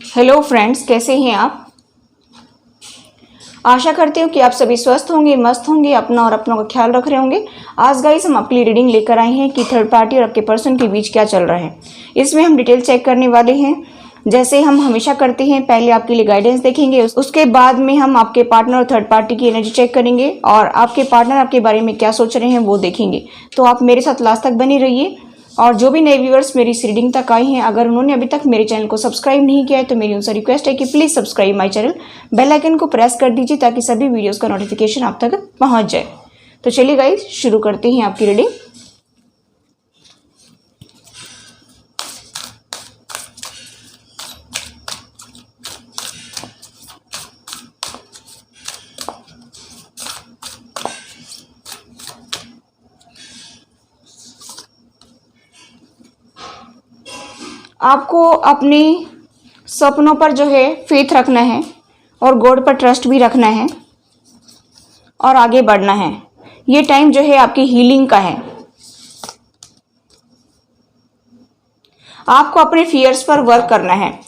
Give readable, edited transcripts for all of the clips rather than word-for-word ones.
Hello friends, कैसे हैं आप। आशा करती हूँ कि आप सभी स्वस्थ होंगे, मस्त होंगे, अपना और अपनों का ख्याल रख रहे होंगे। आज गाइस हम आपके लिए रीडिंग लेकर आए हैं कि थर्ड पार्टी और आपके पर्सन के बीच क्या चल रहा है। इसमें हम डिटेल चेक करने वाले हैं, जैसे हम हमेशा करते हैं। पहले आपके लिए गाइडेंस देखेंगे, उसके बाद में हम आपके पार्टनर और थर्ड पार्टी की एनर्जी चेक करेंगे और आपके पार्टनर आपके बारे में क्या सोच रहे हैं वो देखेंगे। तो आप मेरे साथ लास्ट तक बने रहिए। और जो भी नए व्यूअर्स मेरी इस रीडिंग तक आए हैं, अगर उन्होंने अभी तक मेरे चैनल को सब्सक्राइब नहीं किया है तो मेरी उनसे रिक्वेस्ट है कि please subscribe my channel, bell icon को प्रेस कर दीजिए ताकि सभी वीडियोस का नोटिफिकेशन आप तक पहुंच जाए। तो चलिए गाइस, शुरू करते हैं आपकी रीडिंग। आपको अपने सपनों पर जो है फेथ रखना है और गॉड पर ट्रस्ट भी रखना है और आगे बढ़ना है। ये टाइम जो है आपकी हीलिंग का है। आपको अपने फियर्स पर वर्क करना है,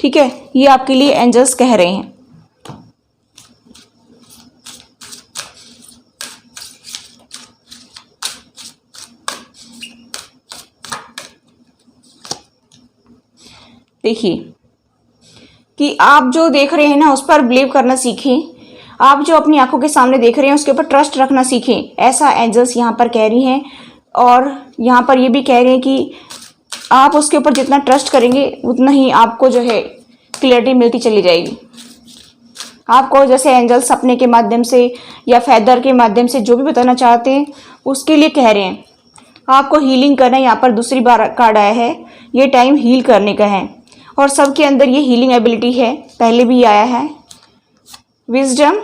ठीक है। ये आपके लिए एंजल्स कह रहे हैं। देखिए कि आप जो देख रहे हैं ना, उस पर बिलीव करना सीखें। आप जो अपनी आंखों के सामने देख रहे हैं उसके ऊपर ट्रस्ट रखना सीखें, ऐसा एंजल्स यहाँ पर कह रही हैं। और यहाँ पर ये भी कह रहे हैं कि आप उसके ऊपर जितना ट्रस्ट करेंगे उतना ही आपको जो है क्लियरिटी मिलती चली जाएगी। आपको जैसे एंजल्स सपने के माध्यम से या फेदर के माध्यम से जो भी बताना चाहते हैं उसके लिए कह रहे हैं। आपको हीलिंग करना है। यहाँ पर दूसरी बार कार्ड आया है, ये टाइम हील करने का है और सबके अंदर ये हीलिंग एबिलिटी है। पहले भी आया है विजडम।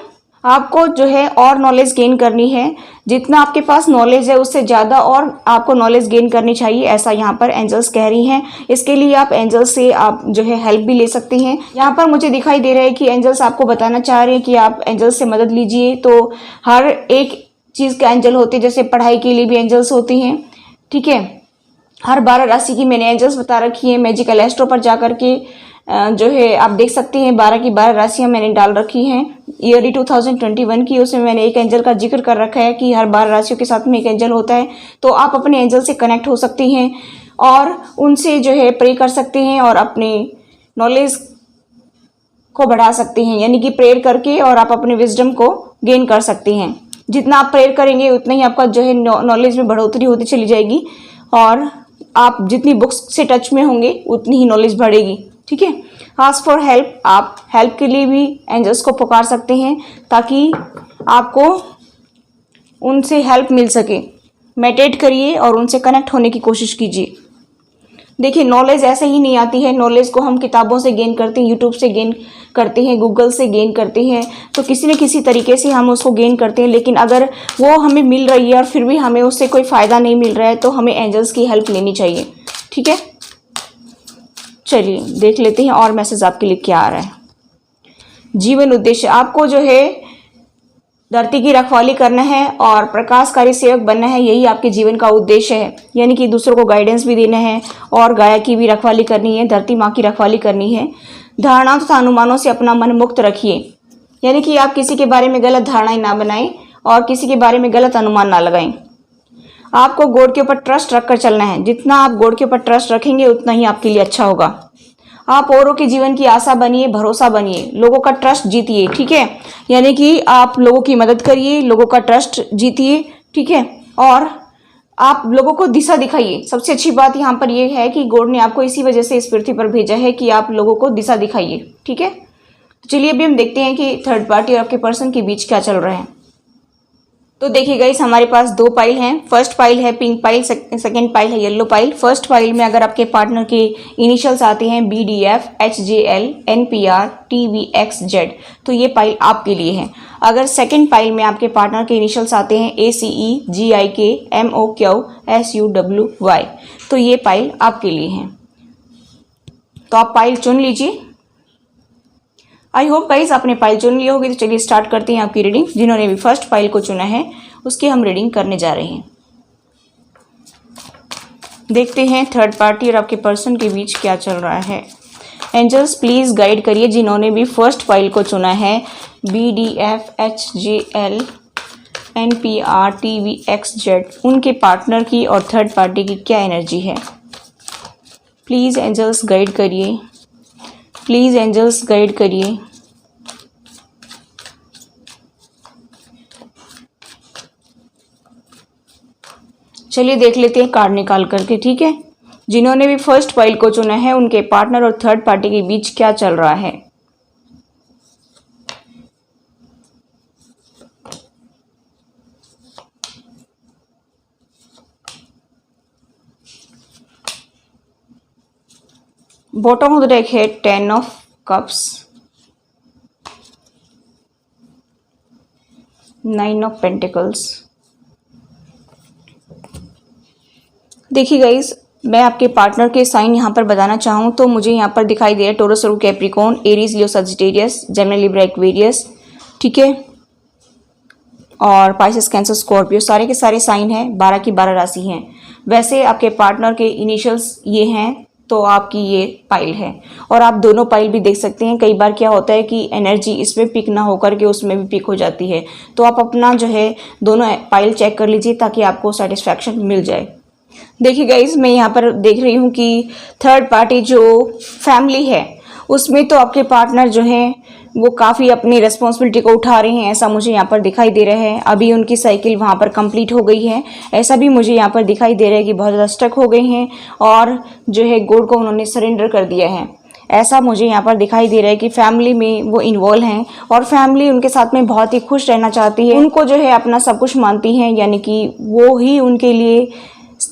आपको जो है और नॉलेज गेन करनी है। जितना आपके पास नॉलेज है उससे ज़्यादा और आपको नॉलेज गेन करनी चाहिए, ऐसा यहाँ पर एंजल्स कह रही हैं। इसके लिए आप एंजल्स से आप जो है हेल्प भी ले सकते हैं। यहाँ पर मुझे दिखाई दे रहा है कि एंजल्स आपको बताना चाह रहे हैं कि आप एंजल्स से मदद लीजिए। तो हर एक चीज़ का एंजल होते हैं, जैसे पढ़ाई के लिए भी एंजल्स होती हैं, ठीक है। हर 12 राशि की मैंने एंजल्स बता रखी है। मैजिकल एस्ट्रो पर जाकर के जो है आप देख सकते हैं 12 की 12 राशियां मैंने डाल रखी हैं। ईयरली 2021 की, उसमें मैंने एक एंजल का जिक्र कर रखा है कि हर 12 राशियों के साथ में एक एंजल होता है। तो आप अपने एंजल से कनेक्ट हो सकती हैं और उनसे जो है प्रे कर सकते हैं और अपने नॉलेज को बढ़ा सकते हैं, यानी कि प्रेयर करके और आप अपने विजडम को गेन कर सकते हैं। जितना आप प्रेयर करेंगे उतना ही आपका जो है नॉलेज में बढ़ोतरी होती चली जाएगी और आप जितनी बुक्स से टच में होंगे उतनी ही नॉलेज बढ़ेगी, ठीक है। आस्क फॉर हेल्प, आप हेल्प के लिए भी एंजल्स को पुकार सकते हैं ताकि आपको उनसे हेल्प मिल सके। मेडिटेट करिए और उनसे कनेक्ट होने की कोशिश कीजिए। देखिए, नॉलेज ऐसे ही नहीं आती है। नॉलेज को हम किताबों से गेन करते हैं, यूट्यूब से गेन करते हैं, गूगल से गेन करते हैं, तो किसी न किसी तरीके से हम उसको गेन करते हैं। लेकिन अगर वो हमें मिल रही है और फिर भी हमें उससे कोई फ़ायदा नहीं मिल रहा है तो हमें एंजल्स की हेल्प लेनी चाहिए, ठीक है। चलिए देख लेते हैं और मैसेज आपके लिए क्या आ रहा है। जीवन उद्देश्य, आपको जो है धरती की रखवाली करना है और प्रकाशकारी सेवक बनना है, यही आपके जीवन का उद्देश्य है। यानी कि दूसरों को गाइडेंस भी देना है और गाया की भी रखवाली करनी है, धरती माँ की रखवाली करनी है। धारणाओं तथा अनुमानों से अपना मन मुक्त रखिए, यानी कि आप किसी के बारे में गलत धारणाएं ना बनाएं और किसी के बारे में गलत अनुमान ना लगाएं। आपको गॉड के ऊपर ट्रस्ट रखकर चलना है। जितना आप गॉड के ऊपर ट्रस्ट रखेंगे उतना ही आपके लिए अच्छा होगा। आप औरों के जीवन की आशा बनिए, भरोसा बनिए, लोगों का ट्रस्ट जीतिए, ठीक है। यानी कि आप लोगों की मदद करिए, लोगों का ट्रस्ट जीतिए, ठीक है। और आप लोगों को दिशा दिखाइए। सबसे अच्छी बात यहाँ पर यह है कि गॉड ने आपको इसी वजह से इस पृथ्वी पर भेजा है कि आप लोगों को दिशा दिखाइए, ठीक है। तो चलिए अभी हम देखते हैं कि थर्ड पार्टी और आपके पर्सन के बीच क्या चल रहा है। तो देखिए गाइस, हमारे पास 2 पाइल हैं। फर्स्ट पाइल है पिंक पाइल, सेकंड पाइल है येलो पाइल। फर्स्ट पाइल में अगर आपके पार्टनर के इनिशियल्स आते हैं BDF, HJL, NPR, TVXZ, तो ये पाइल आपके लिए है। अगर सेकंड पाइल में आपके पार्टनर के इनिशियल्स आते हैं ACE, GIK, MOQ, SUWY, तो ये पाइल आपके लिए है। तो आप पाइल चुन लीजिए। आई होप गाइस आपने पाइल चुन ली होगी। तो चलिए स्टार्ट करते हैं आपकी रीडिंग। जिन्होंने भी फर्स्ट पाइल को चुना है उसकी हम रीडिंग करने जा रहे हैं। देखते हैं थर्ड पार्टी और आपके पर्सन के बीच क्या चल रहा है। एंजल्स प्लीज़ गाइड करिए जिन्होंने भी फर्स्ट फाइल को चुना है BDFHJL NPRTVXZ, उनके पार्टनर की और थर्ड पार्टी की क्या एनर्जी है। प्लीज़ एंजल्स गाइड करिए, प्लीज़ एंजल्स गाइड करिए। चलिए देख लेते हैं कार्ड निकाल करके, ठीक है। जिन्होंने भी फर्स्ट फाइल को चुना है उनके पार्टनर और थर्ड पार्टी के बीच क्या चल रहा है। बॉटम ऑफ द डेक है 10 ऑफ कप्स, 9 ऑफ पेंटिकल्स। देखिए गाइस, मैं आपके पार्टनर के साइन यहाँ पर बताना चाहूँ तो मुझे यहाँ पर दिखाई दे रहा है टोरस और Capricorn, Aries, Leo, Sagittarius, Gemini, Libra, Aquarius, ठीक है, और पाइसेस, कैंसर, स्कॉर्पियो, सारे के सारे साइन हैं, 12 की 12 राशि हैं। वैसे आपके पार्टनर के इनिशियल्स ये हैं तो आपकी ये पाइल है, और आप दोनों पाइल भी देख सकते हैं। कई बार क्या होता है कि एनर्जी इसमें पिक ना होकर के उसमें भी पिक हो जाती है, तो आप अपना जो है दोनों पाइल चेक कर लीजिए ताकि आपको सेटिस्फैक्शन मिल जाए। देखिए गाइस, मैं यहाँ पर देख रही हूँ कि थर्ड पार्टी जो फैमिली है उसमें तो आपके पार्टनर जो हैं वो काफ़ी अपनी रिस्पॉन्सिबिलिटी को उठा रहे हैं, ऐसा मुझे यहाँ पर दिखाई दे रहा है। अभी उनकी साइकिल वहाँ पर कंप्लीट हो गई है, ऐसा भी मुझे यहाँ पर दिखाई दे रहा है कि बहुत ज़्यादा स्टक हो गए हैं और जो है गोल्ड को उन्होंने सरेंडर कर दिया है। ऐसा मुझे यहाँ पर दिखाई दे रहा है कि फैमिली में वो इन्वॉल्व हैं और फैमिली उनके साथ में बहुत ही खुश रहना चाहती है, उनको जो है अपना सब कुछ मानती हैं, यानी कि वो ही उनके लिए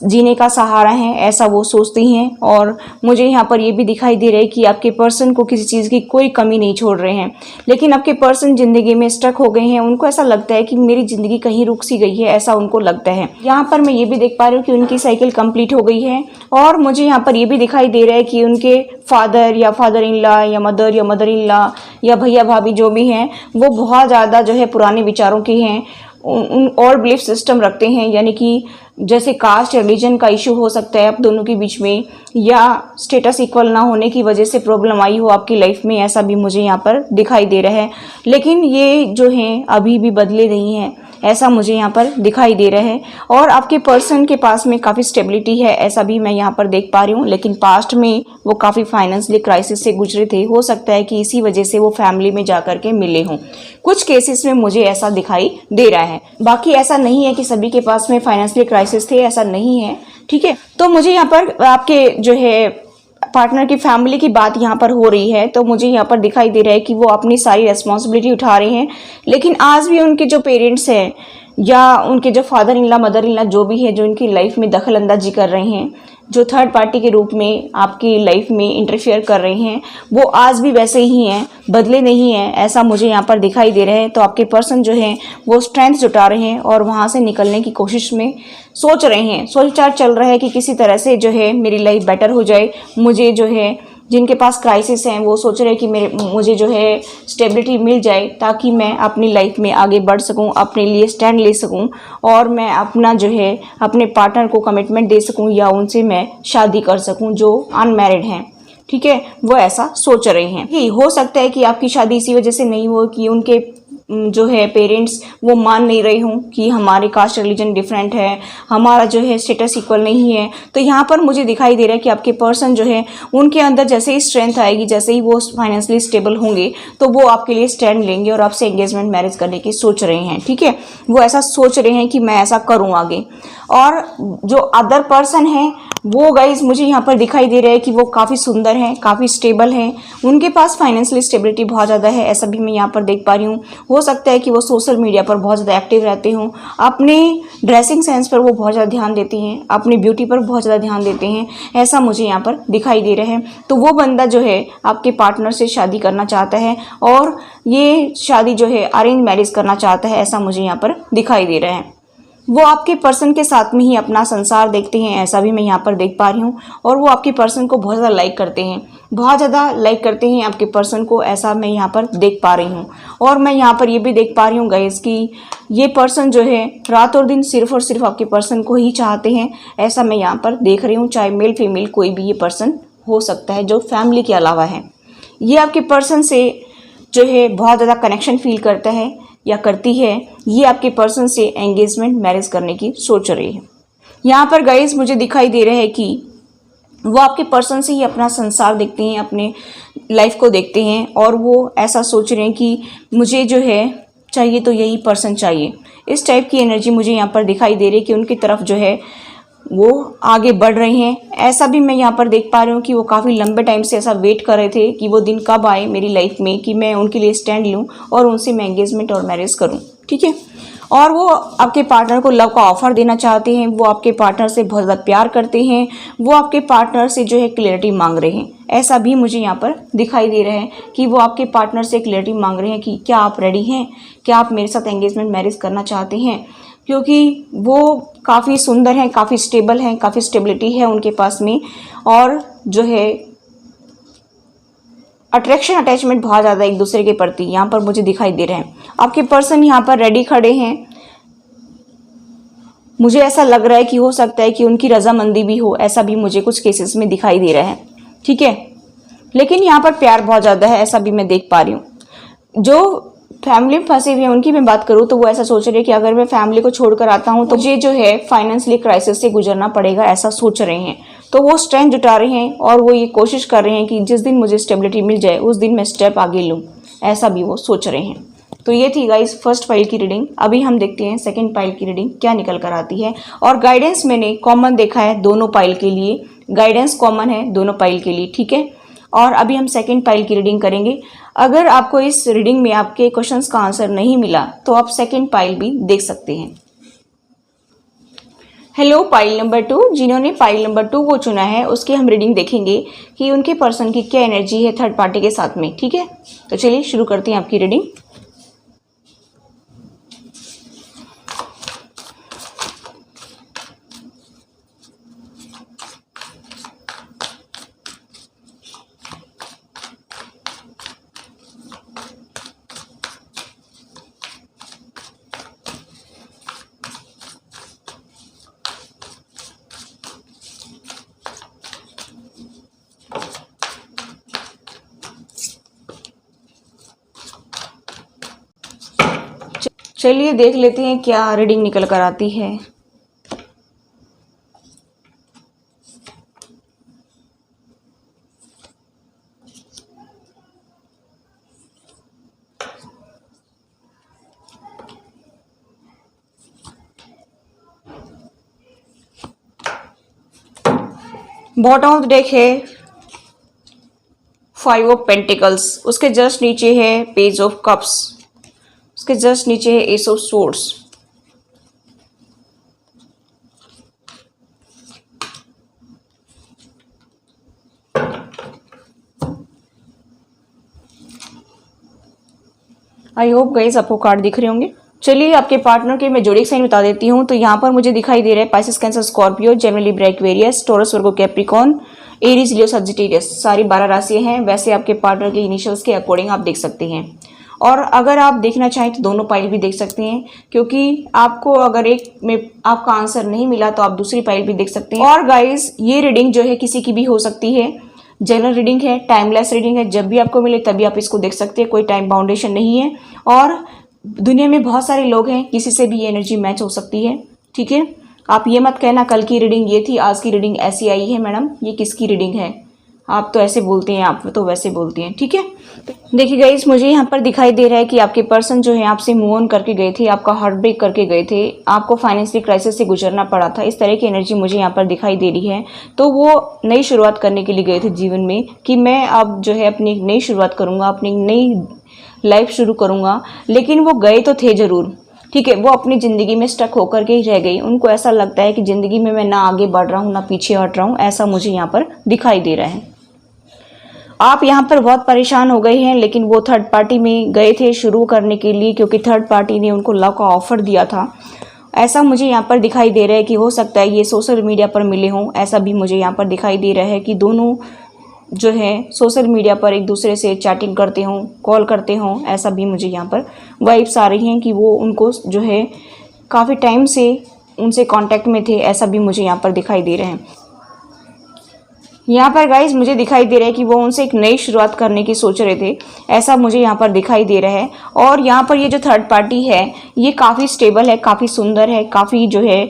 जीने का सहारा है, ऐसा वो सोचती हैं। और मुझे यहाँ पर ये भी दिखाई दे रहा है कि आपके पर्सन को किसी चीज़ की कोई कमी नहीं छोड़ रहे हैं, लेकिन आपके पर्सन ज़िंदगी में स्टक हो गए हैं। उनको ऐसा लगता है कि मेरी ज़िंदगी कहीं रुक सी गई है, ऐसा उनको लगता है। यहाँ पर मैं ये भी देख पा रही हूँ कि उनकी साइकिल कंप्लीट हो गई है, और मुझे यहाँ पर ये भी दिखाई दे रहा है कि उनके फादर या फादर इन लॉ या मदर इन लॉ या भैया भाभी जो भी हैं वो बहुत ज़्यादा जो है पुराने विचारों के हैं, और बिलीफ सिस्टम रखते हैं, यानी कि जैसे कास्ट रिलीजन का इशू हो सकता है आप दोनों के बीच में, या स्टेटस इक्वल ना होने की वजह से प्रॉब्लम आई हो आपकी लाइफ में, ऐसा भी मुझे यहाँ पर दिखाई दे रहा है। लेकिन ये जो हैं अभी भी बदले नहीं हैं, ऐसा मुझे यहाँ पर दिखाई दे रहा है। और आपके पर्सन के पास में काफ़ी स्टेबिलिटी है, ऐसा भी मैं यहाँ पर देख पा रही हूँ। लेकिन पास्ट में वो काफ़ी फाइनेंशियली क्राइसिस से गुजरे थे, हो सकता है कि इसी वजह से वो फैमिली में जा कर के मिले हों। कुछ केसेस में मुझे ऐसा दिखाई दे रहा है, बाकी ऐसा नहीं है कि सभी के पास में फाइनेंशियली क्राइसिस थे, ऐसा नहीं है, ठीक है। तो मुझे यहाँ पर आपके जो है पार्टनर की फैमिली की बात यहाँ पर हो रही है, तो मुझे यहाँ पर दिखाई दे रहा है कि वो अपनी सारी रिस्पॉन्सिबिलिटी उठा रहे हैं, लेकिन आज भी उनके जो पेरेंट्स हैं या उनके जो father in law mother in law जो भी है जो उनकी लाइफ में दखल अंदाजी कर रहे हैं, जो थर्ड पार्टी के रूप में आपकी लाइफ में इंटरफेयर कर रहे हैं, वो आज भी वैसे ही हैं, बदले नहीं हैं, ऐसा मुझे यहाँ पर दिखाई दे रहा है। तो आपके पर्सन जो हैं वो स्ट्रेंथ जुटा रहे हैं और वहाँ से निकलने की कोशिश में सोच रहे हैं, सोच विचार चल रहा है कि किसी तरह से जो है मेरी लाइफ बेटर हो जाए। मुझे जो है जिनके पास क्राइसिस हैं वो सोच रहे हैं कि मुझे जो है स्टेबिलिटी मिल जाए ताकि मैं अपनी लाइफ में आगे बढ़ सकूं, अपने लिए स्टैंड ले सकूं, और मैं अपना जो है अपने पार्टनर को कमिटमेंट दे सकूं या उनसे मैं शादी कर सकूं जो अनमैरिड हैं, ठीक है। वो ऐसा सोच रहे हैं। ही हो सकता है कि आपकी शादी इसी वजह से नहीं हो कि उनके जो है पेरेंट्स वो मान नहीं रहे हों कि हमारे कास्ट रिलीजन डिफरेंट है, हमारा जो है स्टेटस इक्वल नहीं है। तो यहाँ पर मुझे दिखाई दे रहा है कि आपके पर्सन जो है उनके अंदर जैसे ही स्ट्रेंथ आएगी, जैसे ही वो फाइनेंशियली स्टेबल होंगे, तो वो आपके लिए स्टैंड लेंगे और आपसे एंगेजमेंट मैरिज करने की सोच रहे हैं, ठीक है। वो ऐसा सोच रहे हैं कि मैं ऐसा करूँ आगे। और जो अदर पर्सन है वो गाइज मुझे यहाँ पर दिखाई दे रहा है कि वो काफ़ी सुंदर हैं, काफ़ी स्टेबल हैं, उनके पास फाइनेंशियली स्टेबिलिटी बहुत ज़्यादा है, ऐसा भी मैं यहाँ पर देख पा रही हूँ। हो सकता है कि वो सोशल मीडिया पर बहुत ज़्यादा एक्टिव रहते हों, अपने ड्रेसिंग सेंस पर वो बहुत ज़्यादा ध्यान देती हैं, अपनी ब्यूटी पर बहुत ज़्यादा ध्यान देते हैं, ऐसा मुझे यहाँ पर दिखाई दे रहा है। तो वो बंदा जो है आपके पार्टनर से शादी करना चाहता है और ये शादी जो है अरेंज मैरिज करना चाहता है, ऐसा मुझे यहाँ पर दिखाई दे रहा है। वो आपके पर्सन के साथ में ही अपना संसार देखते हैं, ऐसा भी मैं यहाँ पर देख पा रही हूँ। और वो आपके पर्सन को बहुत ज़्यादा लाइक करते हैं, बहुत ज़्यादा लाइक करते हैं आपके पर्सन को, ऐसा मैं यहाँ पर देख पा रही हूँ। और मैं यहाँ पर ये भी देख पा रही हूँ गाइस कि ये पर्सन जो है रात और दिन सिर्फ और सिर्फ आपके पर्सन को ही चाहते हैं, ऐसा मैं यहाँ पर देख रही हूँ। चाहे मेल फीमेल कोई भी ये पर्सन हो सकता है जो फैमिली के अलावा है। ये आपके पर्सन से जो है बहुत ज़्यादा कनेक्शन फील करता है या करती है। ये आपके पर्सन से एंगेजमेंट मैरिज करने की सोच रही है। यहाँ पर गाइस मुझे दिखाई दे रहा है कि वो आपके पर्सन से ही अपना संसार देखते हैं, अपने लाइफ को देखते हैं और वो ऐसा सोच रहे हैं कि मुझे जो है चाहिए तो यही पर्सन चाहिए। इस टाइप की एनर्जी मुझे यहाँ पर दिखाई दे रही है कि उनकी तरफ जो है वो आगे बढ़ रहे हैं। ऐसा भी मैं यहाँ पर देख पा रही हूँ कि वो काफ़ी लंबे टाइम से ऐसा वेट कर रहे थे कि वो दिन कब आए मेरी लाइफ में कि मैं उनके लिए स्टैंड लूँ और उनसे मैं एंगेजमेंट और मैरिज करूँ। ठीक है। और वो आपके पार्टनर को लव का ऑफर देना चाहते हैं। वो आपके पार्टनर से बहुत ज़्यादा प्यार करते हैं। वो आपके पार्टनर से जो है क्लैरिटी मांग रहे हैं। ऐसा भी मुझे यहाँ पर दिखाई दे रहा है कि वो आपके पार्टनर से क्लैरिटी मांग रहे हैं कि क्या आप रेडी हैं, क्या आप मेरे साथ एंगेजमेंट मैरिज करना चाहते हैं। क्योंकि वो काफ़ी सुंदर हैं, काफ़ी स्टेबल हैं, काफ़ी स्टेबिलिटी है उनके पास में और जो है अट्रैक्शन अटैचमेंट बहुत ज़्यादा एक दूसरे के प्रति यहाँ पर मुझे दिखाई दे रहे हैं। आपके पर्सन यहाँ पर रेडी खड़े हैं। मुझे ऐसा लग रहा है कि हो सकता है कि उनकी रजामंदी भी हो, ऐसा भी मुझे कुछ केसेस में दिखाई दे रहा है। ठीक है। लेकिन यहाँ पर प्यार बहुत ज़्यादा है, ऐसा भी मैं देख पा रही हूँ। जो फैमिली में फंसे हुए हैं उनकी मैं बात करूँ तो वो ऐसा सोच रहे हैं कि अगर मैं फैमिली को छोड़कर आता हूँ तो मुझे जो है फाइनेंशियली क्राइसिस से गुजरना पड़ेगा, ऐसा सोच रहे हैं। तो वो स्ट्रेंथ जुटा रहे हैं और वो ये कोशिश कर रहे हैं कि जिस दिन मुझे स्टेबिलिटी मिल जाए उस दिन मैं स्टेप आगे लूँ, ऐसा भी वो सोच रहे हैं। तो ये थी गाइस फर्स्ट पाइल की रीडिंग। अभी हम देखते हैं सेकंड पाइल की रीडिंग क्या निकल कर आती है। और गाइडेंस मैंने कॉमन देखा है दोनों पाइल के लिए, गाइडेंस कॉमन है दोनों पाइल के लिए। ठीक है। और अभी हम सेकंड पाइल की रीडिंग करेंगे। अगर आपको इस रीडिंग में आपके क्वेश्चंस का आंसर नहीं मिला तो आप सेकंड पाइल भी देख सकते हैं। हेलो पाइल नंबर 2, जिन्होंने पाइल नंबर 2 को चुना है उसकी हम रीडिंग देखेंगे कि उनके पर्सन की क्या एनर्जी है थर्ड पार्टी के साथ में। ठीक है। तो चलिए शुरू करते हैं आपकी रीडिंग। चलिए देख लेते हैं क्या रीडिंग निकल कर आती है। बॉटम ऑफ द डेक है 5 ऑफ पेंटिकल्स, उसके जस्ट नीचे है पेज ऑफ कप्स, उसके जस्ट नीचे है S of swords. I hope guys आपको कार्ड दिख रहे होंगे। चलिए आपके पार्टनर के मैं जोडिक साइन बता देती हूँ। तो यहाँ पर मुझे दिखाई दे रहा है Pisces, Cancer, Scorpio, Gemini, Libra, Aquarius, Taurus, Virgo, Capricorn, Aries, Leo, Sagittarius, सारी 12 राशियां हैं। वैसे आपके पार्टनर के इनिशियल्स के अकॉर्डिंग आप देख सकते हैं। और अगर आप देखना चाहें तो दोनों पाइल भी देख सकते हैं, क्योंकि आपको अगर एक में आपका आंसर नहीं मिला तो आप दूसरी पाइल भी देख सकते हैं। और गाइस ये रीडिंग जो है किसी की भी हो सकती है, जनरल रीडिंग है, टाइमलेस रीडिंग है। जब भी आपको मिले तभी आप इसको देख सकते हैं, कोई टाइम बाउंडेशन नहीं है। और दुनिया में बहुत सारे लोग हैं, किसी से भी ये एनर्जी मैच हो सकती है। ठीक है। आप ये मत कहना कल की रीडिंग ये थी, आज की रीडिंग ऐसी आई है, मैडम ये किसकी रीडिंग है, आप तो ऐसे बोलते हैं, आप तो वैसे बोलती हैं। ठीक है। देखिए गाइस मुझे यहाँ पर दिखाई दे रहा है कि आपके पर्सन जो है आपसे मूव ऑन करके गए थे, आपका हार्ट ब्रेक करके गए थे, आपको फाइनेंशियल क्राइसिस से गुजरना पड़ा था, इस तरह की एनर्जी मुझे यहाँ पर दिखाई दे रही है। तो वो नई शुरुआत करने के लिए गए थे जीवन में कि मैं अब जो है अपनी नई शुरुआत करूँगा, अपनी नई लाइफ शुरू करूँगा। लेकिन वो गए तो थे ज़रूर। ठीक है। वो अपनी ज़िंदगी में स्टक होकर के ही रह गई। उनको ऐसा लगता है कि ज़िंदगी में मैं ना आगे बढ़ रहा हूँ ना पीछे हट रहा हूँ, ऐसा मुझे यहाँ पर दिखाई दे रहा है। आप यहाँ पर बहुत परेशान हो गए हैं, लेकिन वो थर्ड पार्टी में गए थे शुरू करने के लिए, क्योंकि थर्ड पार्टी ने उनको लव का ऑफर दिया था। ऐसा मुझे यहाँ पर दिखाई दे रहा है कि हो सकता है ये सोशल मीडिया पर मिले हों। ऐसा भी मुझे यहाँ पर दिखाई दे रहा है कि दोनों जो है सोशल मीडिया पर एक दूसरे से चैटिंग करते हों, कॉल करते हों। ऐसा भी मुझे यहाँ पर वाइब्स आ रही हैं कि वो उनको जो है काफ़ी टाइम से उनसे कांटेक्ट में थे। ऐसा भी मुझे यहाँ पर दिखाई दे रहे हैं। यहाँ पर गाइज मुझे दिखाई दे रहा है कि वो उनसे एक नई शुरुआत करने की सोच रहे थे, ऐसा मुझे यहाँ पर दिखाई दे रहा है। और यहाँ पर ये जो थर्ड पार्टी है ये काफ़ी स्टेबल है, काफ़ी सुंदर है, काफ़ी जो है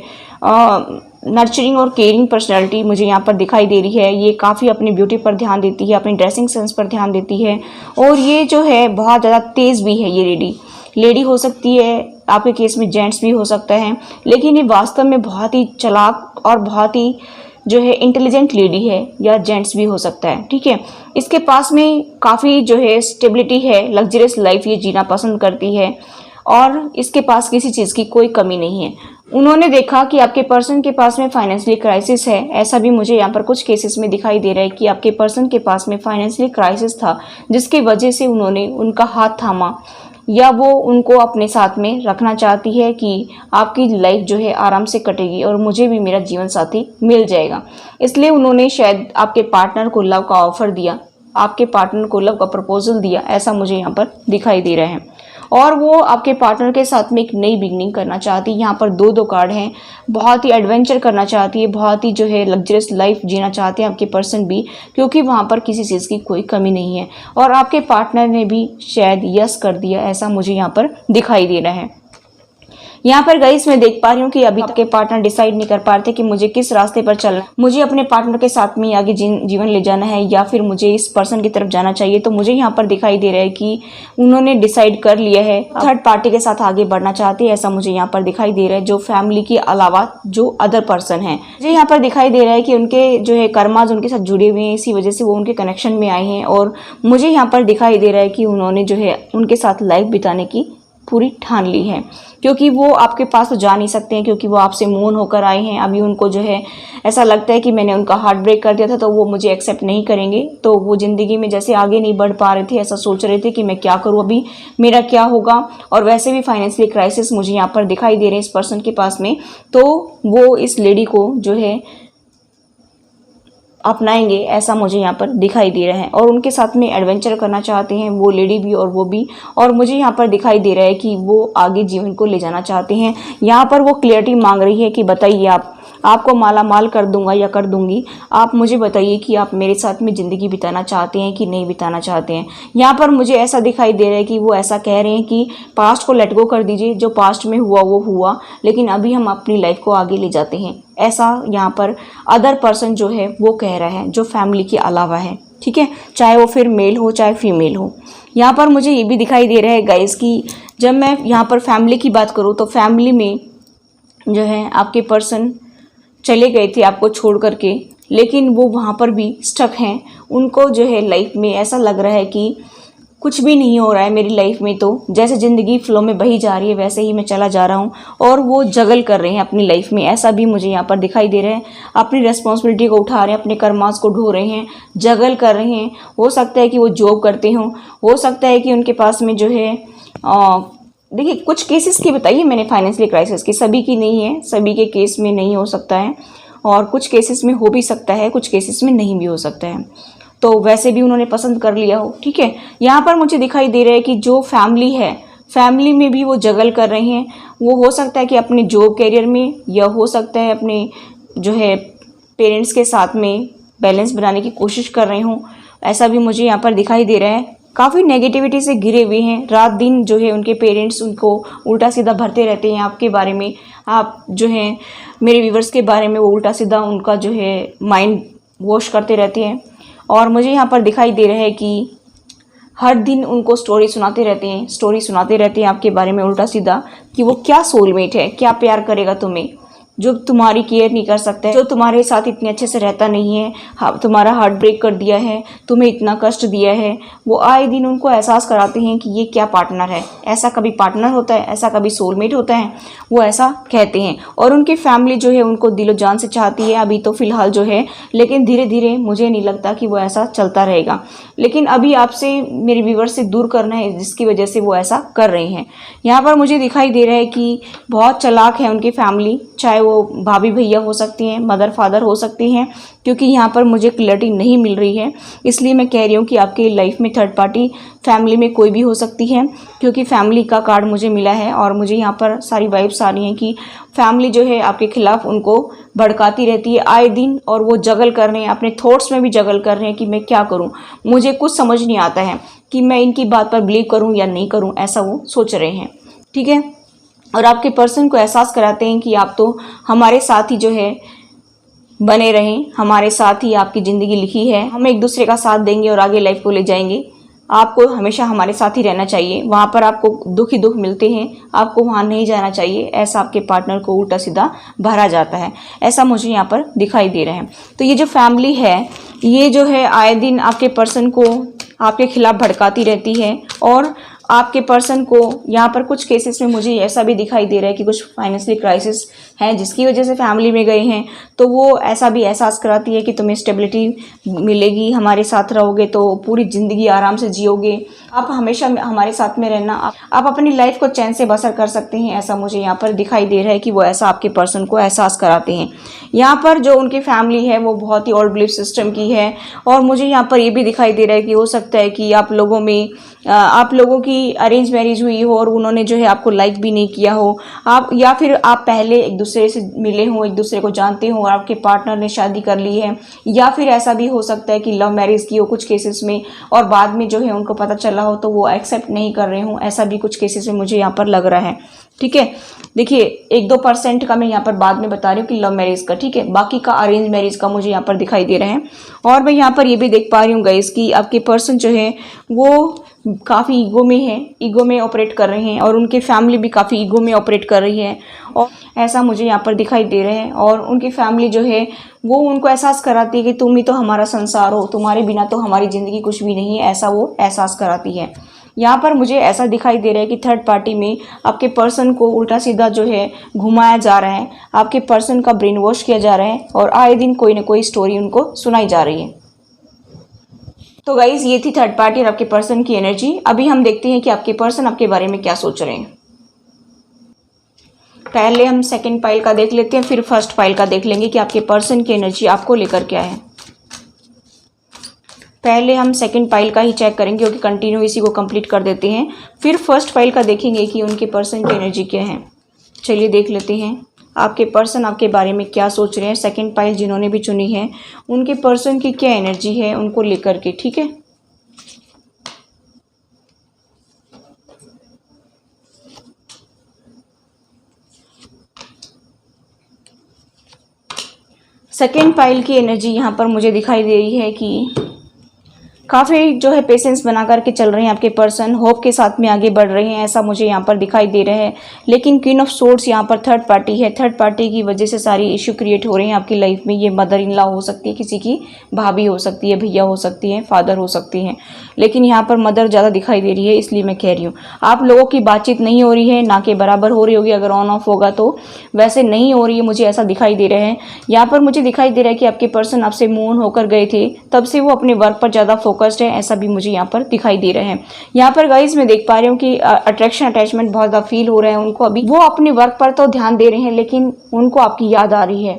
नर्चरिंग और केयरिंग पर्सनैलिटी मुझे यहाँ पर दिखाई दे रही है। ये काफ़ी अपनी ब्यूटी पर ध्यान देती है, अपनी ड्रेसिंग सेंस पर ध्यान देती है, और ये जो है बहुत ज़्यादा तेज़ भी है। ये लेडी हो सकती है, आपके केस में जेंट्स भी हो सकता है, लेकिन ये वास्तव में बहुत ही चालाक और बहुत ही जो है इंटेलिजेंट लेडी है, या जेंट्स भी हो सकता है। ठीक है, इसके पास में काफ़ी जो है स्टेबिलिटी है, लग्जरियस लाइफ ये जीना पसंद करती है, और इसके पास किसी चीज़ की कोई कमी नहीं है। उन्होंने देखा कि आपके पर्सन के पास में फाइनेंशियली क्राइसिस है, ऐसा भी मुझे यहाँ पर कुछ केसेस में दिखाई दे रहा है कि आपके पर्सन के पास में फाइनेंशियली क्राइसिस था, जिसकी वजह से उन्होंने उनका हाथ थामा, या वो उनको अपने साथ में रखना चाहती है कि आपकी लाइफ जो है आराम से कटेगी और मुझे भी मेरा जीवन साथी मिल जाएगा। इसलिए उन्होंने शायद आपके पार्टनर को लव का ऑफर दिया, आपके पार्टनर को लव का प्रपोजल दिया, ऐसा मुझे यहाँ पर दिखाई दे रहा है। और वो आपके पार्टनर के साथ में एक नई बिगनिंग करना चाहती है। यहाँ पर दो कार्ड हैं, बहुत ही एडवेंचर करना चाहती है, बहुत ही जो है लग्जरियस लाइफ जीना चाहते हैं आपके पर्सन भी, क्योंकि वहाँ पर किसी चीज़ की कोई कमी नहीं है। और आपके पार्टनर ने भी शायद यस कर दिया, ऐसा मुझे यहाँ पर दिखाई दे रहा है। यहाँ पर गाइस मैं देख पा रही हूँ कि अभी तक के पार्टनर डिसाइड नहीं कर पा रहे थे कि मुझे किस रास्ते पर चलना, मुझे अपने पार्टनर के साथ में आगे जीवन ले जाना है या फिर मुझे इस पर्सन की तरफ जाना चाहिए। तो मुझे यहाँ पर दिखाई दे रहा है कि उन्होंने डिसाइड कर लिया है, थर्ड पार्टी के साथ आगे बढ़ना चाहते हैं, ऐसा मुझे यहाँ पर दिखाई दे रहा है। जो फैमिली के अलावा जो अदर पर्सन है, मुझे यहाँ पर दिखाई दे रहा है कि उनके जो है कर्माज उनके साथ जुड़े हुए हैं, इसी वजह से वो उनके कनेक्शन में आए हैं। और मुझे यहाँ पर दिखाई दे रहा है कि उन्होंने जो है उनके साथ लाइफ बिताने की पूरी ठान ली है, क्योंकि वो आपके पास तो जा नहीं सकते हैं, क्योंकि वो आपसे मूव होकर आए हैं। अभी उनको जो है ऐसा लगता है कि मैंने उनका हार्ट ब्रेक कर दिया था, तो वो मुझे एक्सेप्ट नहीं करेंगे। तो वो ज़िंदगी में जैसे आगे नहीं बढ़ पा रहे थे, ऐसा सोच रहे थे कि मैं क्या करूँ, अभी मेरा क्या होगा। और वैसे भी फाइनेंशियली क्राइसिस मुझे यहाँ पर दिखाई दे रहे हैं इस पर्सन के पास में। तो वो इस लेडी को जो है अपनाएंगे, ऐसा मुझे यहाँ पर दिखाई दे रहा है। और उनके साथ में एडवेंचर करना चाहते हैं वो लेडी भी और वो भी। और मुझे यहाँ पर दिखाई दे रहा है कि वो आगे जीवन को ले जाना चाहते हैं। यहाँ पर वो क्लियरिटी मांग रही है कि बताइए आपको माला माल कर दूंगा या कर दूंगी, आप मुझे बताइए कि आप मेरे साथ में ज़िंदगी बिताना चाहते हैं कि नहीं बिताना चाहते हैं। यहाँ पर मुझे ऐसा दिखाई दे रहा है कि वो ऐसा कह रहे हैं कि पास्ट को लेट गो कर दीजिए, जो पास्ट में हुआ वो हुआ, लेकिन अभी हम अपनी लाइफ को आगे ले जाते हैं, ऐसा यहाँ पर अदर पर्सन जो है वो कह रहा है, जो फैमिली के अलावा है। ठीक है, चाहे वो फिर मेल हो चाहे फीमेल हो। यहाँ पर मुझे ये भी दिखाई दे रहा है गाइस कि जब मैं यहाँ पर फैमिली की बात करूँ तो फैमिली में जो है आपके पर्सन चले गए थे आपको छोड़ करके, लेकिन वो वहाँ पर भी स्टक हैं। उनको जो है लाइफ में ऐसा लग रहा है कि कुछ भी नहीं हो रहा है मेरी लाइफ में, तो जैसे ज़िंदगी फ्लो में बही जा रही है वैसे ही मैं चला जा रहा हूँ, और वो जगल कर रहे हैं अपनी लाइफ में, ऐसा भी मुझे यहाँ पर दिखाई दे रहा है। अपनी रिस्पॉन्सिबिलिटी को उठा रहे हैं, अपने कर्मास को ढो रहे हैं, जगल कर रहे हैं। हो सकता है कि वो जॉब करते हों, हो सकता है कि उनके पास में जो है देखिए कुछ केसेस की बताइए मैंने फाइनेंशियल क्राइसिस की, सभी की नहीं है, सभी के केस में नहीं हो सकता है, और कुछ केसेस में हो भी सकता है, कुछ केसेस में नहीं भी हो सकता है। तो वैसे भी उन्होंने पसंद कर लिया हो। ठीक है, यहाँ पर मुझे दिखाई दे रहा है कि जो फैमिली है, फैमिली में भी वो जगल कर रहे हैं। वो हो सकता है कि अपने जॉब कैरियर में, या हो सकता है अपने जो है पेरेंट्स के साथ में बैलेंस बनाने की कोशिश कर रहे हों, ऐसा भी मुझे यहाँ पर दिखाई दे रहा है। काफ़ी नेगेटिविटी से घिरे हुए हैं, रात दिन जो है उनके पेरेंट्स उनको उल्टा सीधा भरते रहते हैं आपके बारे में, आप जो है मेरे व्यूवर्स के बारे में वो उल्टा सीधा उनका जो है माइंड वॉश करते रहते हैं। और मुझे यहाँ पर दिखाई दे रहा है कि हर दिन उनको स्टोरी सुनाते रहते हैं आपके बारे में उल्टा सीधा, कि वो क्या सोलमेट है, क्या प्यार करेगा तुम्हें, जो तुम्हारी केयर नहीं कर सकता है, जो तुम्हारे साथ इतने अच्छे से रहता नहीं है, तुम्हारा हार्ट ब्रेक कर दिया है, तुम्हें इतना कष्ट दिया है। वो आए दिन उनको एहसास कराते हैं कि ये क्या पार्टनर है, ऐसा कभी पार्टनर होता है, ऐसा कभी सोलमेट होता है, वो ऐसा कहते हैं। और उनकी फैमिली जो है उनको दिलो जान से चाहती है अभी तो फ़िलहाल जो है, लेकिन धीरे धीरे मुझे नहीं लगता कि वो ऐसा चलता रहेगा। लेकिन अभी आपसे मेरे व्यूवर्स से दूर करना है, जिसकी वजह से वो ऐसा कर रहे हैं। यहाँ पर मुझे दिखाई दे रहा है कि बहुत चालाक है उनकी फैमिली, चाहे वो वो भाभी भैया हो सकती हैं, मदर फादर हो सकती हैं, क्योंकि यहाँ पर मुझे क्लैरिटी नहीं मिल रही है। इसलिए मैं कह रही हूँ कि आपके लाइफ में थर्ड पार्टी फैमिली में कोई भी हो सकती है, क्योंकि फैमिली का कार्ड मुझे मिला है और मुझे यहाँ पर सारी वाइब्स आ रही हैं कि फैमिली जो है आपके खिलाफ उनको भड़काती रहती है आए दिन, और वो जगल कर रहे हैं, अपने थॉट्स में भी जगल कर रहे हैं कि मैं क्या करूँ, मुझे कुछ समझ नहीं आता है कि मैं इनकी बात पर बिलीव करूँ या नहीं करूँ, ऐसा वो सोच रहे हैं। ठीक है, और आपके पर्सन को एहसास कराते हैं कि आप तो हमारे साथ ही जो है बने रहें, हमारे साथ ही आपकी ज़िंदगी लिखी है, हम एक दूसरे का साथ देंगे और आगे लाइफ को ले जाएंगे, आपको हमेशा हमारे साथ ही रहना चाहिए, वहाँ पर आपको दुख ही दुख मिलते हैं, आपको वहाँ नहीं जाना चाहिए, ऐसा आपके पार्टनर को उल्टा सीधा भरा जाता है, ऐसा मुझे यहाँ पर दिखाई दे रहा है। तो ये जो फैमिली है ये जो है आए दिन आपके पर्सन को आपके खिलाफ भड़काती रहती है, और आपके पर्सन को यहाँ पर कुछ केसेस में मुझे ऐसा भी दिखाई दे रहा है कि कुछ फाइनेंशियल क्राइसिस हैं जिसकी वजह से फैमिली में गए हैं, तो वो ऐसा भी एहसास कराती है कि तुम्हें स्टेबिलिटी मिलेगी, हमारे साथ रहोगे तो पूरी ज़िंदगी आराम से जियोगे, आप हमेशा हमारे साथ में रहना, आप अपनी लाइफ को चैन से बसर कर सकते हैं, ऐसा मुझे यहाँ पर दिखाई दे रहा है कि वो ऐसा आपके पर्सन को एहसास कराते हैं। यहाँ पर जो उनकी फैमिली है वो बहुत ही ओल्ड बिलीफ सिस्टम की है, और मुझे यहाँ पर ये भी दिखाई दे रहा है कि हो सकता है कि आप लोगों की अरेंज मैरिज हुई हो और उन्होंने जो है आपको लाइक भी नहीं किया हो, आप या फिर आप पहले एक दूसरे से मिले हो, एक दूसरे को जानते हो और आपके पार्टनर ने शादी कर ली है, या फिर ऐसा भी हो सकता है कि लव मैरिज की हो कुछ केसेस में और बाद में जो है उनको पता चला हो तो वो एक्सेप्ट नहीं कर रहे हो, ऐसा भी कुछ केसेस में मुझे यहाँ पर लग रहा है। ठीक है, देखिए 1-2% का मैं यहाँ पर बाद में बता रही हूँ कि लव मैरिज का, ठीक है, बाकी का अरेंज मैरिज का मुझे यहाँ पर दिखाई दे रहे हैं। और मैं यहाँ पर ये भी देख पा रही हूँ गाइस कि आपके पर्सन जो है वो काफ़ी ईगो में है, ईगो में ऑपरेट कर रहे हैं, और उनकी फैमिली भी काफ़ी ईगो में ऑपरेट कर रही है, और ऐसा मुझे यहाँ पर दिखाई दे रहे हैं। और उनकी फैमिली जो है वो उनको एहसास कराती है कि तुम ही तो हमारा संसार हो, तुम्हारे बिना तो हमारी ज़िंदगी कुछ भी नहीं है, ऐसा वो एहसास कराती है। यहाँ पर मुझे ऐसा दिखाई दे रहा है कि थर्ड पार्टी में आपके पर्सन को उल्टा सीधा जो है घुमाया जा रहा है, आपके पर्सन का ब्रेन वॉश किया जा रहा है, और आए दिन कोई ना कोई स्टोरी उनको सुनाई जा रही है। तो गाइज ये थी थर्ड पार्टी और आपके पर्सन की एनर्जी। अभी हम देखते हैं कि आपके पर्सन आपके बारे में क्या सोच रहे हैं। पहले हम सेकंड पाइल का देख लेते हैं, फिर फर्स्ट पाइल का देख लेंगे कि आपके पर्सन की एनर्जी आपको लेकर क्या है। पहले हम सेकंड पाइल का ही चेक करेंगे क्योंकि कंटिन्यू इसी को कंप्लीट कर देते हैं, फिर फर्स्ट पाइल का देखेंगे कि उनके पर्सन की एनर्जी क्या है। चलिए देख लेते हैं आपके पर्सन आपके बारे में क्या सोच रहे हैं। सेकंड पाइल जिन्होंने भी चुनी है उनके पर्सन की क्या एनर्जी है उनको लेकर के, ठीक है। सेकंड पाइल की एनर्जी यहाँ पर मुझे दिखाई दे रही है कि काफ़ी जो है पेशेंस बना करके चल रहे हैं आपके पर्सन, होप के साथ में आगे बढ़ रहे हैं, ऐसा मुझे यहाँ पर दिखाई दे रहा है। लेकिन क्वीन ऑफ सोर्ड्स यहाँ पर थर्ड पार्टी है, थर्ड पार्टी की वजह से सारी इश्यू क्रिएट हो रहे हैं आपकी लाइफ में। ये मदर इन लॉ हो सकती है, किसी की भाभी हो सकती है, भैया हो सकती है, फादर हो सकती हैं, लेकिन यहाँ पर मदर ज़्यादा दिखाई दे रही है, इसलिए मैं कह रही हूँ आप लोगों की बातचीत नहीं हो रही है, ना के बराबर हो रही होगी अगर ऑन ऑफ होगा तो, वैसे नहीं हो रही है, मुझे ऐसा दिखाई दे रहा है। यहाँ पर मुझे दिखाई दे रहा है कि आपके पर्सन आपसे मूव ऑन होकर गए थे, तब से वो अपने वर्क पर ज़्यादा फोकस्ड है, ऐसा भी मुझे यहाँ पर दिखाई दे रहे हैं। यहाँ पर गाइज मैं देख पा रही हूँ कि अट्रैक्शन अटैचमेंट बहुत ज़्यादा फील हो रहा है उनको। अभी वो अपने वर्क पर तो ध्यान दे रहे हैं लेकिन उनको आपकी याद आ रही है।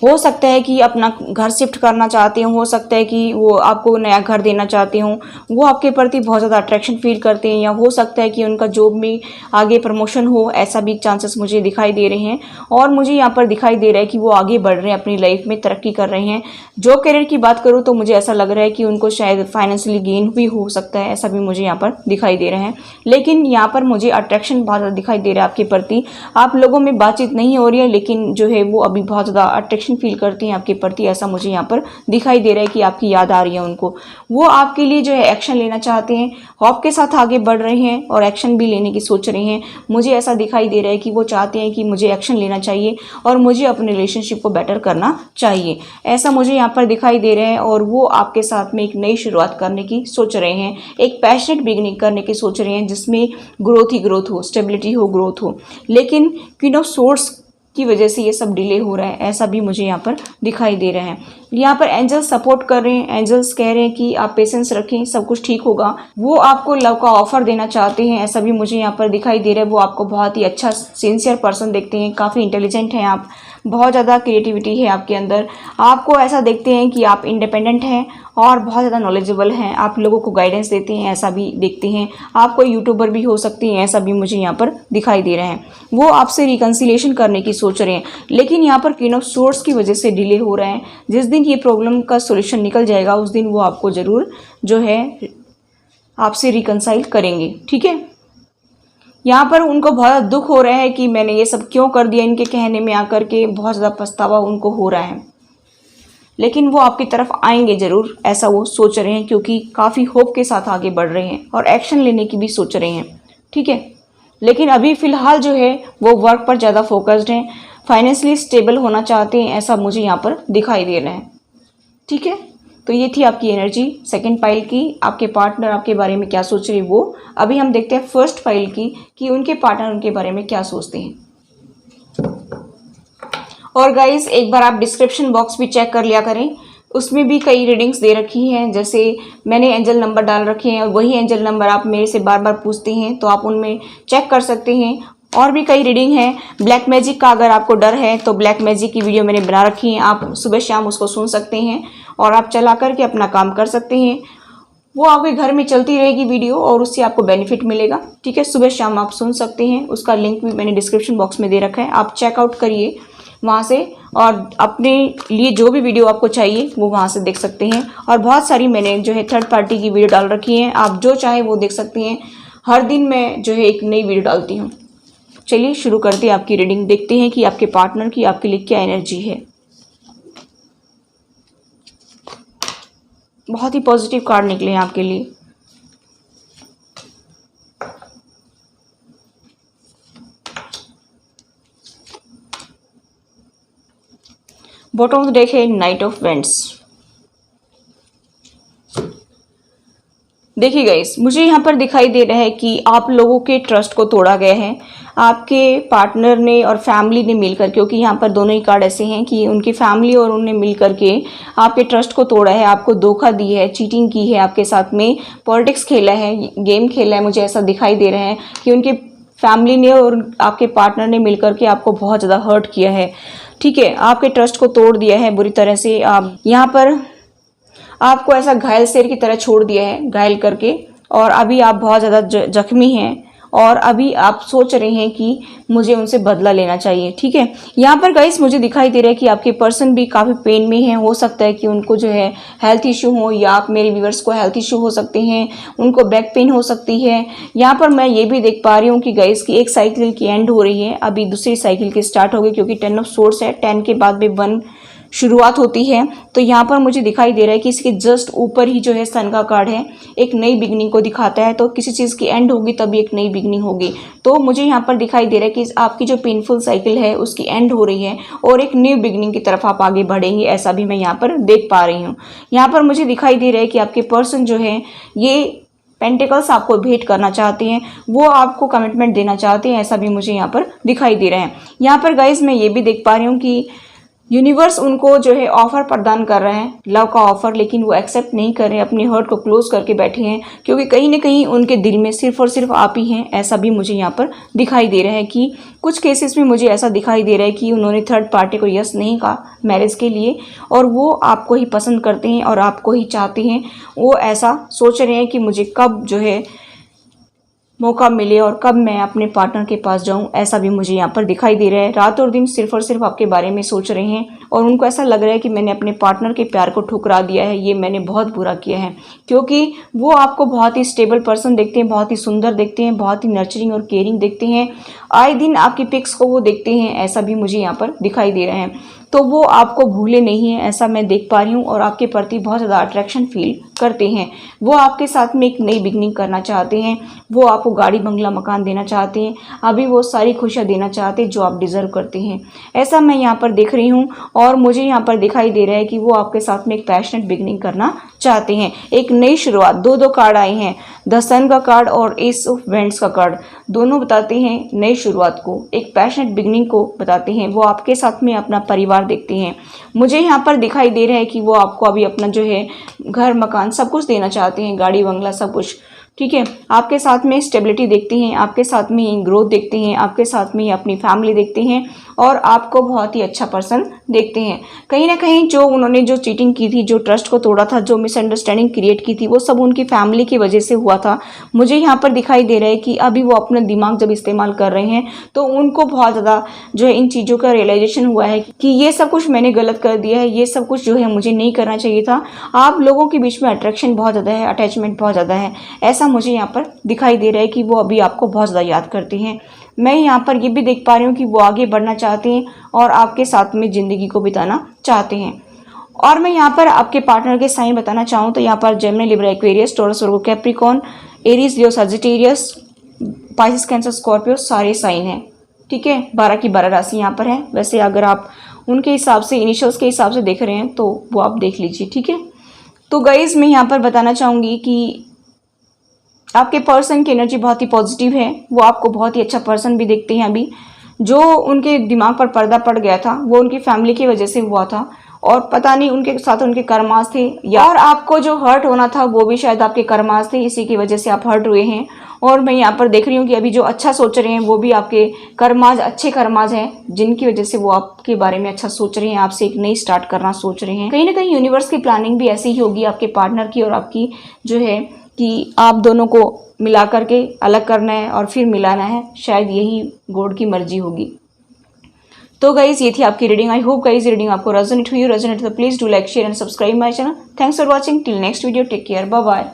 हो सकता है कि अपना घर शिफ्ट करना चाहते हो सकता है कि वो आपको नया घर देना चाहते हो, वो आपके प्रति बहुत ज़्यादा अट्रैक्शन फील करते हैं, या हो सकता है कि उनका जॉब में आगे प्रमोशन हो, ऐसा भी चांसेस मुझे दिखाई दे रहे हैं। और मुझे यहाँ पर दिखाई दे रहा है कि वो आगे बढ़ रहे हैं, अपनी लाइफ में तरक्की कर रहे हैं। जो करियर की बात करूँ तो मुझे ऐसा लग रहा है कि उनको शायद फाइनेंशियली गेन भी हो सकता है, ऐसा भी मुझे यहाँ पर दिखाई दे रहे हैं। लेकिन यहाँ पर मुझे अट्रैक्शन बहुत ज़्यादा दिखाई दे रहा है आपके प्रति। आप लोगों में बातचीत नहीं हो रही है लेकिन जो है वो अभी बहुत ज़्यादा अट्रैक्शन फील करती हैं आपके प्रति, ऐसा मुझे यहाँ पर दिखाई दे रहा है कि आपकी याद आ रही है उनको। वो आपके लिए जो है एक्शन लेना चाहते हैं, होप के साथ आगे बढ़ रहे हैं और एक्शन भी लेने की सोच रहे हैं। मुझे ऐसा दिखाई दे रहा है कि वो चाहते हैं कि मुझे एक्शन लेना चाहिए और मुझे अपने रिलेशनशिप को बेटर करना चाहिए, ऐसा मुझे यहाँ पर दिखाई दे रहा है। और वो आपके साथ में एक नई शुरुआत करने की सोच रहे हैं, एक पैशनेट बिगिनिंग करने की सोच रहे हैं जिसमें ग्रोथ ही ग्रोथ हो, स्टेबिलिटी हो, ग्रोथ हो। लेकिन क्वीन ऑफ सोर्ड्स की वजह से ये सब डिले हो रहा है, ऐसा भी मुझे यहाँ पर दिखाई दे रहा है। यहाँ पर एंजल्स सपोर्ट कर रहे हैं, एंजल्स कह रहे हैं कि आप पेशेंस रखें, सब कुछ ठीक होगा। वो आपको लव का ऑफर देना चाहते हैं, ऐसा भी मुझे यहाँ पर दिखाई दे रहा है। वो आपको बहुत ही अच्छा सिंसियर पर्सन देखते हैं, काफ़ी इंटेलिजेंट हैं आप, बहुत ज़्यादा क्रिएटिविटी है आपके अंदर। आपको ऐसा देखते हैं कि आप इंडिपेंडेंट हैं और बहुत ज़्यादा नॉलेजेबल हैं, आप लोगों को गाइडेंस देते हैं, ऐसा भी देखते हैं। आप कोई यूट्यूबर भी हो सकती हैं, ऐसा भी मुझे यहाँ पर दिखाई दे रहे हैं। वो आपसे रिकन्सिलिएशन करने की सोच रहे हैं, लेकिन यहाँ पर क्वीन ऑफ सोर्ड्स की वजह से डिले हो रहा है। जिस दिन ये प्रॉब्लम का सोल्यूशन निकल जाएगा उस दिन वो आपको ज़रूर जो है आपसे रिकन्साइल करेंगे, ठीक है। यहाँ पर उनको बहुत दुख हो रहा है कि मैंने ये सब क्यों कर दिया, इनके कहने में आकर के बहुत ज़्यादा पछतावा उनको हो रहा है। लेकिन वो आपकी तरफ आएंगे ज़रूर, ऐसा वो सोच रहे हैं, क्योंकि काफ़ी होप के साथ आगे बढ़ रहे हैं और एक्शन लेने की भी सोच रहे हैं, ठीक है। लेकिन अभी फ़िलहाल जो है वो वर्क पर ज़्यादा फोकस्ड हैं, फाइनेंशियली स्टेबल होना चाहते हैं, ऐसा मुझे यहाँ पर दिखाई दे रहा है, ठीक है। तो ये थी आपकी एनर्जी सेकंड फाइल की। आपके पार्टनर आपके बारे में क्या सोच रहे हैं वो अभी हम देखते हैं फर्स्ट फाइल की, कि उनके पार्टनर उनके बारे में क्या सोचते हैं। और गाइस एक बार आप डिस्क्रिप्शन बॉक्स भी चेक कर लिया करें, उसमें भी कई रीडिंग्स दे रखी हैं। जैसे मैंने एंजल नंबर डाल रखे हैं और वही एंजल नंबर आप मेरे से बार बार पूछते हैं, तो आप उनमें चेक कर सकते हैं। और भी कई रीडिंग है। ब्लैक मैजिक का अगर आपको डर है तो ब्लैक मैजिक की वीडियो मैंने बना रखी है, आप सुबह शाम उसको सुन सकते हैं और आप चला करके अपना काम कर सकते हैं। वो आपके घर में चलती रहेगी वीडियो और उससे आपको बेनिफिट मिलेगा, ठीक है। सुबह शाम आप सुन सकते हैं, उसका लिंक भी मैंने डिस्क्रिप्शन बॉक्स में दे रखा है, आप चेकआउट करिए वहाँ से और अपने लिए जो भी वीडियो आपको चाहिए वो वहाँ से देख सकते हैं। और बहुत सारी मैंने जो है थर्ड पार्टी की वीडियो डाल रखी हैं, आप जो चाहे वो देख सकते हैं। हर दिन मैं जो है एक नई वीडियो डालती हूँ। चलिए शुरू करते हैं आपकी रीडिंग, देखते हैं कि आपके पार्टनर की आपके लिए क्या एनर्जी है। बहुत ही पॉजिटिव कार्ड निकले हैं आपके लिए। बॉटम ऑफ द डेक है नाइट ऑफ वेंट्स। देखिए गाइस, मुझे यहाँ पर दिखाई दे रहा है कि आप लोगों के ट्रस्ट को तोड़ा गया है, आपके पार्टनर ने और फैमिली ने मिलकर, क्योंकि यहाँ पर दोनों ही कार्ड ऐसे हैं कि उनकी फैमिली और उन्होंने मिलकर के आपके ट्रस्ट को तोड़ा है, आपको धोखा दी है, चीटिंग की है, आपके साथ में पॉलिटिक्स खेला है, गेम खेला है। मुझे ऐसा दिखाई दे रहा है कि उनके फैमिली ने और आपके पार्टनर ने मिलकर के आपको बहुत ज़्यादा हर्ट किया है, ठीक है। आपके ट्रस्ट को तोड़ दिया है बुरी तरह से। आप यहाँ पर आपको ऐसा घायल शेर की तरह छोड़ दिया है, घायल करके, और अभी आप बहुत ज़्यादा जख्मी हैं और अभी आप सोच रहे हैं कि मुझे उनसे बदला लेना चाहिए, ठीक है। यहाँ पर गाइस मुझे दिखाई दे रहा है कि आपके पर्सन भी काफ़ी पेन में हैं। हो सकता है कि उनको जो है हेल्थ इशू हो, या आप मेरे व्यूअर्स को हेल्थ इशू हो सकते हैं, उनको बैक पेन हो सकती है। यहाँ पर मैं ये भी देख पा रही हूँ कि गाइस की एक साइकिल की एंड हो रही है, अभी दूसरी साइकिल की स्टार्ट हो गई, क्योंकि 10 ऑफ सोर्ड्स है, 10 के बाद भी 1 शुरुआत होती है। तो यहाँ पर मुझे दिखाई दे रहा है कि इसके जस्ट ऊपर ही जो है सन का कार्ड है, एक नई बिगनिंग को दिखाता है। तो किसी चीज़ की एंड होगी तभी एक नई बिगनिंग होगी। तो मुझे यहाँ पर दिखाई दे रहा है कि आपकी जो पेनफुल साइकिल है उसकी एंड हो रही है और एक न्यू बिगनिंग की तरफ आप आगे बढ़ेंगे, ऐसा भी मैं यहाँ पर देख पा रही हूँ। यहाँ पर मुझे दिखाई दे रहा है कि आपके पर्सन जो है ये पेंटिकल्स आपको भेंट करना चाहते हैं, वो आपको कमिटमेंट देना चाहते हैं, ऐसा भी मुझे यहाँ पर दिखाई दे रहा है। यहाँ पर गाइज मैं ये भी देख पा रही हूँ कि यूनिवर्स उनको जो है ऑफर प्रदान कर रहा है, लव का ऑफर, लेकिन वो एक्सेप्ट नहीं कर रहे हैं, अपने हर्ट को क्लोज करके बैठे हैं, क्योंकि कहीं ना कहीं उनके दिल में सिर्फ और सिर्फ आप ही हैं, ऐसा भी मुझे यहाँ पर दिखाई दे रहा है। कि कुछ केसेस में मुझे ऐसा दिखाई दे रहा है कि उन्होंने थर्ड पार्टी को यस नहीं कहा मैरिज के लिए, और वो आपको ही पसंद करते हैं और आपको ही चाहते हैं। वो ऐसा सोच रहे हैं कि मुझे कब जो है मौका मिले और कब मैं अपने पार्टनर के पास जाऊं, ऐसा भी मुझे यहाँ पर दिखाई दे रहा है। रात और दिन सिर्फ और सिर्फ आपके बारे में सोच रहे हैं और उनको ऐसा लग रहा है कि मैंने अपने पार्टनर के प्यार को ठुकरा दिया है, ये मैंने बहुत बुरा किया है, क्योंकि वो आपको बहुत ही स्टेबल पर्सन देखते हैं, बहुत ही सुंदर देखते हैं, बहुत ही नर्चरिंग और केयरिंग देखते हैं। आए दिन आपकी पिक्स को वो देखते हैं, ऐसा भी मुझे यहाँ पर दिखाई दे रहा है। तो वो आपको भूले नहीं हैं, ऐसा मैं देख पा रही हूँ, और आपके प्रति बहुत ज़्यादा अट्रैक्शन फील करते हैं। वो आपके साथ में एक नई बिगनिंग करना चाहते हैं, वो आपको गाड़ी बंगला मकान देना चाहते हैं, अभी वो सारी खुशियाँ देना चाहते हैं जो आप डिज़र्व करते हैं, ऐसा मैं यहाँ पर देख रही हूँ। और मुझे यहाँ पर दिखाई दे रहा है कि वो आपके साथ में एक पैशनेट बिगनिंग करना चाहते हैं, एक नई शुरुआत। दो कार्ड आए हैं, द सन का कार्ड और एस ऑफ वेंट्स का कार्ड, दोनों बताते हैं नई शुरुआत को, एक पैशनेट बिगनिंग को बताते हैं। वो आपके साथ में अपना परिवार परिवार देखते हैं। मुझे यहाँ पर दिखाई दे रहा है कि वो आपको अभी अपना जो है घर मकान सब कुछ देना चाहते हैं, गाड़ी बंगला सब कुछ, ठीक है। आपके साथ में स्टेबिलिटी देखते हैं, आपके साथ में ग्रोथ देखते हैं, आपके साथ में अपनी फैमिली देखते हैं और आपको बहुत ही अच्छा पर्सन देखते हैं। कहीं ना कहीं जो उन्होंने जो चीटिंग की थी, जो ट्रस्ट को तोड़ा था, जो मिसअंडरस्टैंडिंग क्रिएट की थी, वो सब उनकी फैमिली की वजह से हुआ था। मुझे यहाँ पर दिखाई दे रहा है कि अभी वो अपना दिमाग जब इस्तेमाल कर रहे हैं तो उनको बहुत ज़्यादा जो है इन चीज़ों का रियलाइजेशन हुआ है कि ये सब कुछ मैंने गलत कर दिया है, ये सब कुछ जो है मुझे नहीं करना चाहिए था। आप लोगों के बीच में अट्रैक्शन बहुत ज़्यादा है, अटैचमेंट बहुत ज़्यादा है, ऐसा मुझे यहाँ पर दिखाई दे रहा है कि वो अभी आपको बहुत ज़्यादा याद करते हैं। मैं यहाँ पर ये भी देख पा रही हूँ कि वो आगे बढ़ना चाहते हैं और आपके साथ में ज़िंदगी को बिताना चाहते हैं। और मैं यहाँ पर आपके पार्टनर के साइन बताना चाहूँ तो यहाँ पर Gemini, Libra, Aquarius, Taurus, Virgo, Capricorn, Aries, Leo, Sagittarius, Pisces, Cancer, Scorpio सारे साइन हैं, ठीक है। 12 की 12 राशि यहाँ पर है। वैसे अगर आप उनके हिसाब से, इनिशियल्स के हिसाब से देख रहे हैं तो वो आप देख लीजिए, ठीक है। तो गाइज मैं यहाँ पर बताना चाहूँगी कि आपके पर्सन की एनर्जी बहुत ही पॉजिटिव है, वो आपको बहुत ही अच्छा पर्सन भी देखते हैं। अभी जो उनके दिमाग पर पर्दा पड़ गया था वो उनकी फैमिली की वजह से हुआ था और पता नहीं उनके साथ उनके कर्मास थे या और आपको जो हर्ट होना था वो भी शायद आपके कर्मास थे, इसी की वजह से आप हर्ट हुए हैं। और मैं यहाँ पर देख रही हूँ कि अभी जो अच्छा सोच रहे हैं वो भी आपके कर्माज, अच्छे कर्माज हैं, जिनकी वजह से वो आपके बारे में अच्छा सोच रहे हैं, आपसे एक नई स्टार्ट करना सोच रहे हैं। कहीं ना कहीं यूनिवर्स की प्लानिंग भी ऐसी ही होगी आपके पार्टनर की और आपकी, जो है कि आप दोनों को मिला करके अलग करना है और फिर मिलाना है, शायद यही गॉड की मर्जी होगी। तो गाइज ये थी आपकी reading. I hope guys reading आपको रेजोनेट हुई। रेजोनेट तो please do like, share and subscribe my channel. Thanks for watching. Till next video, take care, bye bye.